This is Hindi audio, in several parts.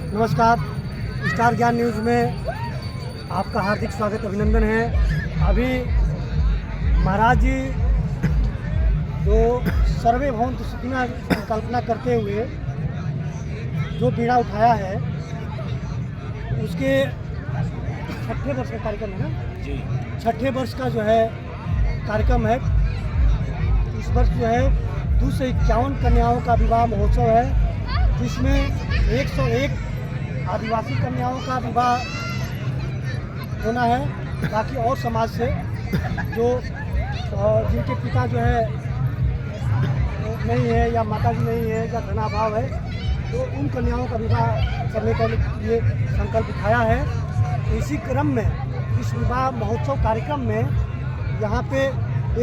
नमस्कार, स्टार ज्ञान न्यूज़ में आपका हार्दिक स्वागत अभिनंदन है। अभी महाराज जी जो सर्वे भवन्तु सुखिनः कल्पना करते हुए जो बीड़ा उठाया है उसके 6ठे वर्ष का कार्यक्रम है ना जी। 6ठे वर्ष का जो है कार्यक्रम है। इस वर्ष जो है 251 कन्याओं का विवाह महोत्सव है, जिसमें 101 आदिवासी कन्याओं का विवाह होना है। बाकी और समाज से जो जिनके पिता जो है नहीं है या माता जी नहीं है या धनाभाव है, तो उन कन्याओं का विवाह करने के लिए संकल्प उठाया है। इसी क्रम में इस विवाह महोत्सव कार्यक्रम में यहाँ पे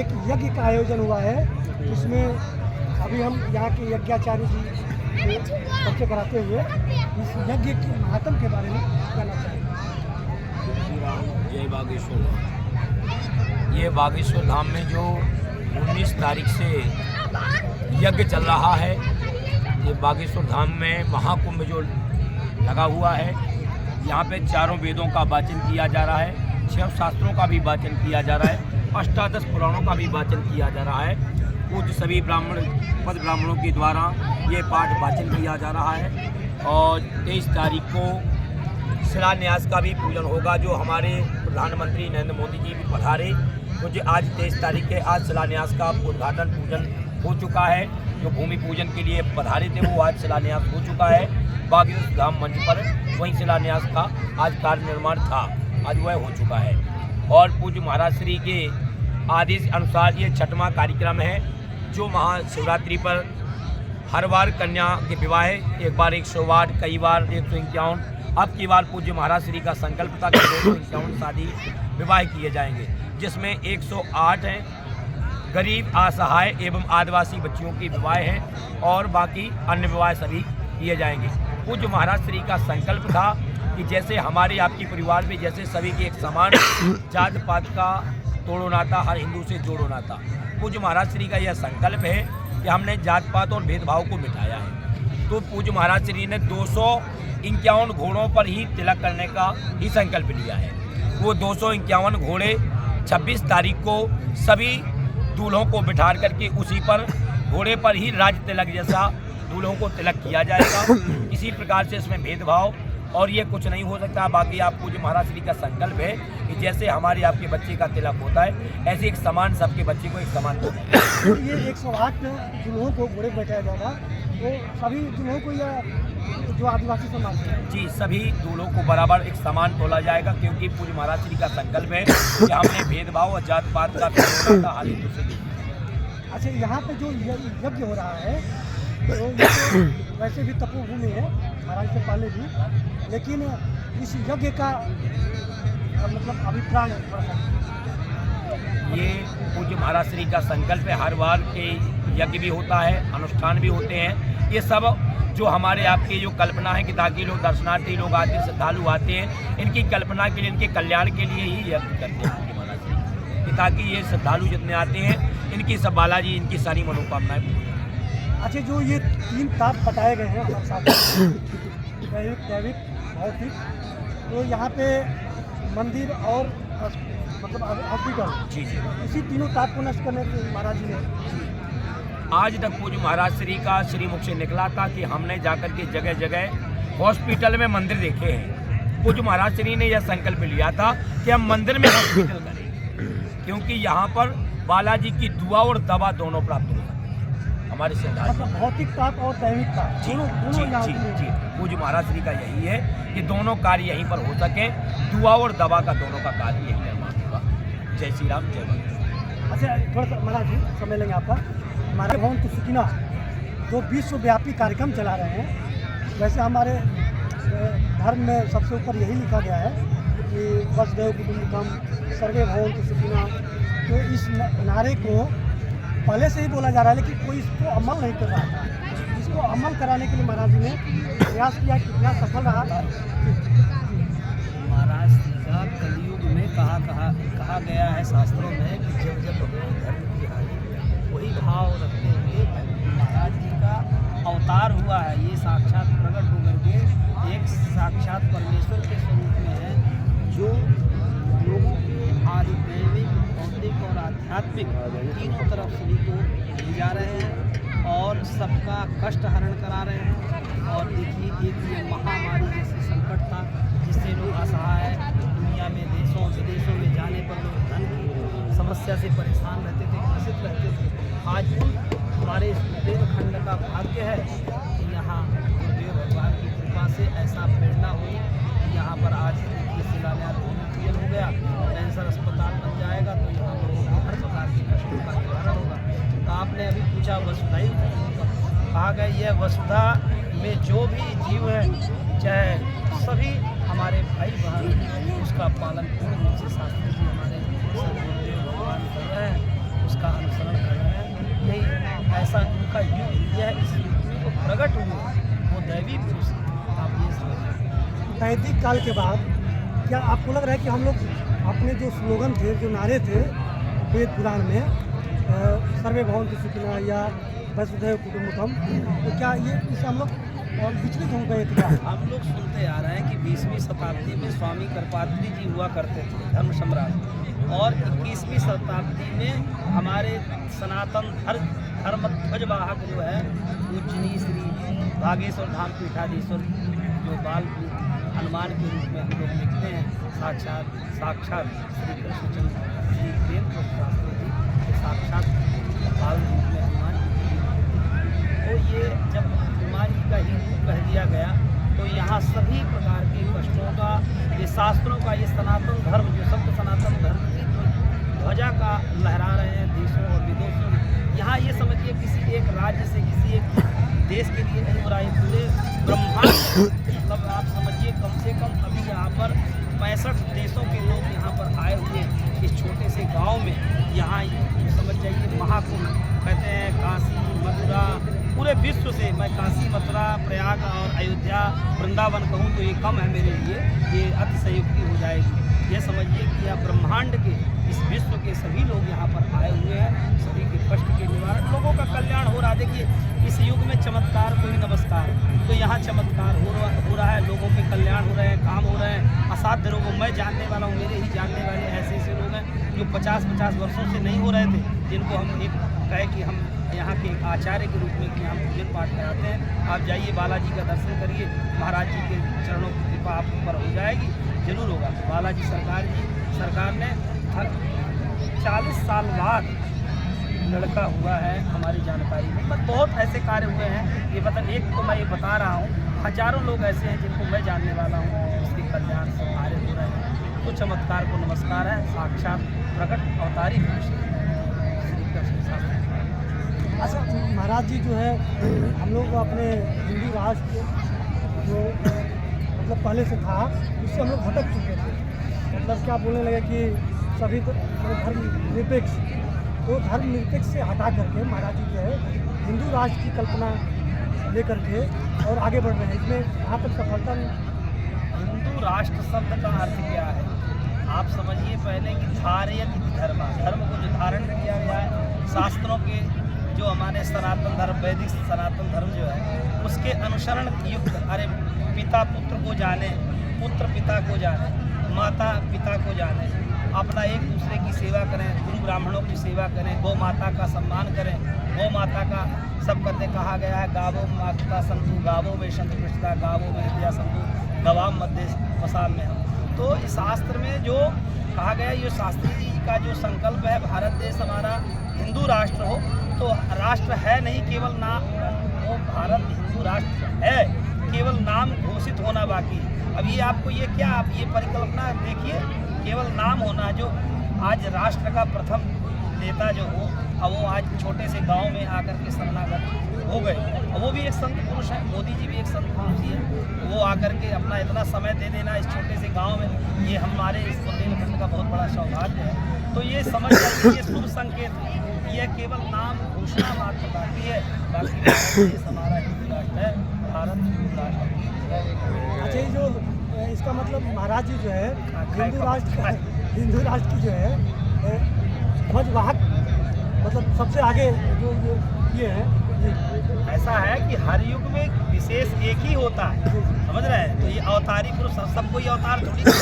एक यज्ञ का आयोजन हुआ है, जिसमें अभी हम यहाँ के यज्ञाचार्य जी परिचय कराते हुए इस यज्ञ के महात्म के बारे में कहना चाहेंगे। जय बागेश्वर। ये बागेश्वर धाम में जो 19 तारीख से यज्ञ चल रहा है, ये बागेश्वर धाम में महाकुंभ जो लगा हुआ है, यहाँ पे चारों वेदों का वाचन किया जा रहा है, 6 शास्त्रों का भी वाचन किया जा रहा है, अष्टादश पुराणों का भी वाचन किया जा रहा है। पूज्य सभी पद ब्राह्मणों के द्वारा ये पाठ वाचन किया जा रहा है। और 23 तारीख को शिलान्यास का भी पूजन होगा, जो हमारे प्रधानमंत्री नरेंद्र मोदी जी भी पधारे। मुझे आज 23 तारीख के आज शिलान्यास का उद्घाटन पूजन हो चुका है। जो भूमि पूजन के लिए पधारे थे वो आज शिलान्यास हो चुका है। बागेश्वर धाम मंच पर वहीं शिलान्यास का आज कार्य निर्माण था, आज वह हो चुका है। और पूज्य महाराज श्री के आदेश अनुसार ये 6वां कार्यक्रम है, जो महाशिवरात्रि पर हर बार कन्या के विवाह है। एक बार 108, कई बार 151। अब की बार पूज्य महाराज श्री का संकल्प था कि 251 शादी विवाह किए जाएंगे, जिसमें 108 हैं गरीब, असहाय एवं आदिवासी बच्चियों की विवाह हैं, और बाकी अन्य विवाह सभी किए जाएंगे। पूज्य महाराज श्री का संकल्प था कि जैसे हमारे आपके परिवार में जैसे सभी के एक समान जात पात का तोड़ो नाता, हर हिंदू से जोड़ो नाता। पूज्य महाराज श्री का यह संकल्प है कि हमने जात पात और भेदभाव को मिटाया है। तो पूज्य महाराज श्री ने 251 घोड़ों पर ही तिलक करने का ही संकल्प लिया है। वो 251 घोड़े 26 तारीख को सभी दूल्हों को बिठा करके उसी पर घोड़े पर ही राज तिलक जैसा दूल्हों को तिलक किया जाएगा। इसी प्रकार से इसमें भेदभाव और ये कुछ नहीं हो सकता। बाकी आप पूज्य महाराज श्री का संकल्प है कि जैसे हमारे आपके बच्चे का तिलक होता है, ऐसे एक समान सबके बच्चे को एक समान होता है। ये 108 दूल्हों को घोड़े बैठाया जाएगा, तो सभी दूल्हों को या जो आदिवासी समाज है जी, सभी दूल्हों को बराबर एक समान तोला जाएगा, क्योंकि पूज्य महाराज श्री का संकल्प है कि हमने भेदभाव और जात पात का हाल ही दूसरे। अच्छा, यहाँ पे जो यज्ञ हो रहा है तो ये वैसे भी तपोभूमि है महाराज से पहले भी, लेकिन इस यज्ञ का मतलब अभिप्राय ये पूज्य महाराज श्री का संकल्प है। हर बार के यज्ञ भी होता है, अनुष्ठान भी होते हैं। ये सब जो हमारे आपकी जो कल्पना है कि ताकि लोग दर्शनार्थी लोग आते हैं, श्रद्धालु आते हैं, इनकी कल्पना के लिए, इनके कल्याण के लिए ही यज्ञ करते हैं पूज्य महाराज श्री, कि ताकि ये श्रद्धालु जितने आते हैं इनकी सब बालाजी इनकी सारी मनोकामनाएं। अच्छा, जो ये 3 ताप बताए गए हैं हमारे साथ, दैविक, भौतिक, तो यहाँ पे मंदिर और मतलब हॉस्पिटल जी, इसी तीनों ताप को नष्ट करने के महाराज जी ने आज तक पूज्य महाराज श्री का श्रीमुख से निकला था कि हमने जाकर के जगह जगह हॉस्पिटल में मंदिर देखे हैं। पूज्य महाराज श्री ने यह संकल्प लिया था कि हम मंदिर में हॉस्पिटल करें, क्योंकि यहाँ पर बालाजी की दुआ और दवा दोनों प्राप्त हो सकती है हमारे सिद्धांत। मतलब भौतिक ताप और दैविक ताप जी पूज्य महाराज श्री का यही है कि दोनों कार्य यहीं पर हो सके, दुआ और दवा का दोनों का कार्य यही निर्माण होगा। जय श्री राम, जय भगवान। अच्छा, थोड़ा सा महाराज जी समय लेंगे आपका। हमारे भवन्तु सुखिनः जो विश्वव्यापी कार्यक्रम चला रहे हैं, वैसे हमारे धर्म में सबसे ऊपर यही लिखा गया है कि वसुधैव कुटुम्बकम सर्वे भवन्तु सुखिनः। तो इस नारे को पहले से ही बोला जा रहा है, लेकिन कोई इसको अमल नहीं कर रहा था। इसको अमल कराने के लिए महाराज जी ने प्रयास किया, कितना सफल रहा। महाराज श्री का कलयुग में कहा गया है शास्त्रों में कि जब जब भगवान धर्म की हानि वही भाव रखते हुए महाराज जी का अवतार हुआ है। ये साक्षात प्रकट होकर के एक साक्षात परमेश्वर के स्वरूप में है, जो लोगों के आध्यात्मिक, भौतिक और आध्यात्मिक तीनों तरफ सभी को ले जा रहे हैं और सबका कष्ट हरण करा रहे हैं। और देखिए, एक ये महामारी जैसे संकट था जिससे लोग असहाय दुनिया में देशों विदेशों में जाने पर लोग धन की समस्या से परेशान रहते थे, ग्रसित रहते थे। आज हमारे इस बुंदेलखंड का भाग्य है कि यहाँ गुरुदेव भगवान की कृपा से ऐसा प्रेरणा हुई कि यहाँ पर आज देखिए शिलान्यास भूमि पूजन हो गया, कैंसर अस्पताल बन जाएगा, तो यहाँ लोगों को हर प्रकार के कष्टों का निवारण होगा। तो आपने अभी पूछा वसुधैव कुटुम्बकम, कहा गया यह वसुधा में जो भी जीव है, चाहे सभी हमारे भाई बहन, उसका पालन पूर्ण रूप से शास्त्री जी हमारे गुरुदेव भगवान कर रहे हैं, उसका अनुसरण कर रहे हैं। यही ऐसा उनका युग यह इस युग में वो प्रकट हुए, वो दैवी पुरुष हैं। आप ये समझिए। वैदिक काल के बाद क्या आपको लग रहा है कि हम लोग अपने जो स्लोगन थे, जो नारे थे वेद पुराण में, सर्वे भवन्तु सुखिनः या वसुधैव कुटुम्बकम, तो क्या ये इससे हम लोग और विचलित हो गए थे? हम लोग सुनते आ रहे हैं कि 20वीं शताब्दी में स्वामी करपात्री जी हुआ करते थे, धर्म सम्राट, और 21वीं शताब्दी में हमारे सनातन धर्म ध्वजवाहक जो है पूजनीय श्री बागेश्वर धाम पीठाधीश्वर जो बाल हनुमान के रूप में हम लोग लिखते हैं, साक्षात श्री कृष्णचंद्र श्री प्रेम शास्त्री जी के साक्षात बाल रूप में हनुमान जी की। तो ये जब हनुमान जी का ही रूप कह दिया गया, तो यहाँ सभी प्रकार के कष्टों का, ये शास्त्रों का, ये सनातन धर्म जो सब सनातन धर्म की ध्वजा का लहरा रहे हैं देशों और विदेशों में। यहाँ ये समझिए किसी एक राज्य से किसी एक देश के लिए नहीं हो रहा है, पूरे ब्रह्मांड, मतलब आप समझिए कम से कम अभी यहाँ पर 65 देशों के लोग यहाँ पर आए हुए इस छोटे से गांव में। यहाँ समझ जाइए महाकुंभ कहते हैं, काशी मथुरा, पूरे विश्व से, मैं काशी मथुरा प्रयाग और अयोध्या वृंदावन कहूँ तो ये कम है मेरे लिए, ये अतिशयोक्ति हो जाएगी। ये समझिए कि यह ब्रह्मांड के इस विश्व के सभी लोग यहाँ पर आए हुए हैं, सभी के कष्ट के निवारण, लोगों का कल्याण हो रहा है। देखिए इस युग में चमत्कार को ही नमस्कार, तो यहाँ चमत्कार हो रहा है, लोगों के कल्याण हो रहे हैं, काम हो रहे हैं, असाध्य रोगों, मैं जानने वाला हूँ, मेरे ही जानने वाले ऐसे ऐसे लोग हैं जो 50-50 वर्षों से नहीं हो रहे थे, जिनको हम एक कहे कि हम यहाँ के आचार्य के रूप में कि हम पूजन पाठ कराते हैं। आप जाइए बालाजी का दर्शन करिए, महाराज जी के चरणों की कृपा आप ऊपर हो जाएगी, जरूर होगा। बालाजी सरकार ने 40 साल बाद लड़का हुआ है हमारी जानकारी में, मतलब बहुत ऐसे कार्य हुए हैं, ये मतलब एक तो मैं ये बता रहा हूँ, हजारों लोग ऐसे हैं जिनको मैं जानने वाला हूँ, इसके कल्याण से कार्य हो रहे हैं। तो चमत्कार को नमस्कार है, साक्षात प्रकट अवतारी पुरुष श्री कृष्ण शास्त्री। अच्छा महाराज जी, जो है हम लोग अपने हिंदू राष्ट्र जो मतलब पहले से था, उससे हम लोग भटक चुके थे। मतलब क्या बोलने लगे कि सभी धर्म निरपेक्ष, तो धर्म निरपेक्ष से हटा करके महाराज जी जो है हिंदू राष्ट्र की कल्पना लेकर के और आगे बढ़ रहे हैं। इसमें यहाँ तक सफलता नहीं। हिंदू राष्ट्र शब्द का अर्थ क्या है? आप समझिए पहले कि धारयत धर्म, धर्म को जो धारण किया गया है, शास्त्रों के जो हमारे सनातन धर्म, वैदिक सनातन धर्म जो है, उसके अनुसरण युक्त, अरे पिता पुत्र को जाने, पुत्र पिता को जाने, माता पिता को जाने, अपना एक दूसरे की सेवा करें, गुरु ब्राह्मणों की सेवा करें, गौ माता का सम्मान करें, गौ माता का सब करते कहा गया है, गावो माता संतु गावो में संतु कृष्णा गावो में विद्या संतु गवाम मध्य वसाम में हम। तो इस शास्त्र में जो कहा गया, ये शास्त्री जी का जो संकल्प है, भारत देश हमारा हिंदू राष्ट्र हो, तो राष्ट्र है नहीं केवल नाम, वो भारत हिंदू राष्ट्र है, केवल नाम घोषित होना बाकी। अब ये आपको ये क्या, आप ये परिकल्पना देखिए, केवल नाम होना, जो आज राष्ट्र का प्रथम नेता जो हो, अब वो आज छोटे से गांव में आकर के शरणागत हो गए, और वो भी एक संत पुरुष है, मोदी जी भी एक संत पुरुष ही है, वो आकर के अपना इतना समय दे देना इस छोटे से गांव में, ये हमारे इस बुंदेलखंड का बहुत बड़ा सौभाग्य है। तो ये समझ जाइए, ये शुभ संकेत, ये केवल नाम घोषणा मात्र बाकी है, बाकी देश हमारा हिंदू राष्ट्र है, भारत हिंदू राष्ट्र है। अच्छा, ये जो इसका मतलब महाराज जी जो है हिंदू राष्ट्र की जो है ध्वजवाहक, मतलब सबसे आगे जो ये है, ऐसा है कि हर युग में विशेष एक ही होता है, समझ रहे हैं? तो ये अवतारी पुरुष, सब कोई अवतार थोड़ी है।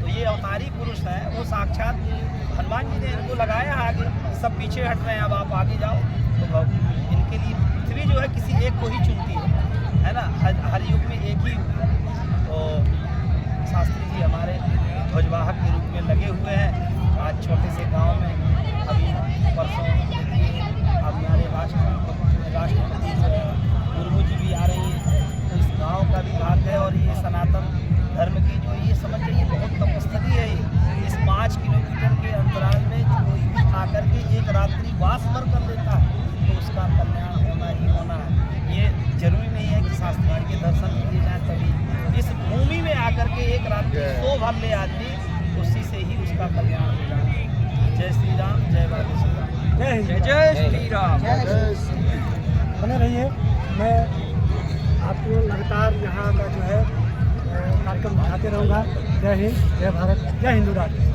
तो ये अवतारी पुरुष है, वो साक्षात हनुमान जी ने इनको लगाया आगे, सब पीछे हट रहे हैं, अब आप आगे जाओ। तो इनके लिए पृथ्वी जो है किसी एक को ही चुनती है ना। हर युग में एक ही शास्त्री जी हमारे ध्वजवाहक के रूप में लगे हुए हैं। आज छोटे से गांव में अभी परसों देखिए अब हमारे राष्ट्रपति जो है मुर्मू जी भी आ रही हैं, तो इस गांव का भी भाग है। और ये सनातन धर्म की जो ये समझ जाइए बहुत तपस्थली है। ये इस 5 किलोमीटर के अंतराल में कोई भी आकर के एक रात्रि वास भर कर लेता है तो उसका कल्याण होना ही होना है। ये जरूरी नहीं है कि शास्त्रार्थ के दर्शन किए जाए तभी। इस भूमि में आकर के एक रात्रि सो भर ले आदमी, उसी से ही उसका कल्याण होगा। जय श्री राम, जय बागेश्वर, जय हिंद, जय श्री राम। बने रहिए। मैं आपको लगातार यहाँ का जो है कार्यक्रम दिखाते रहूँगा। जय हिंद, जय भारत, जय हिंदू राष्ट्र।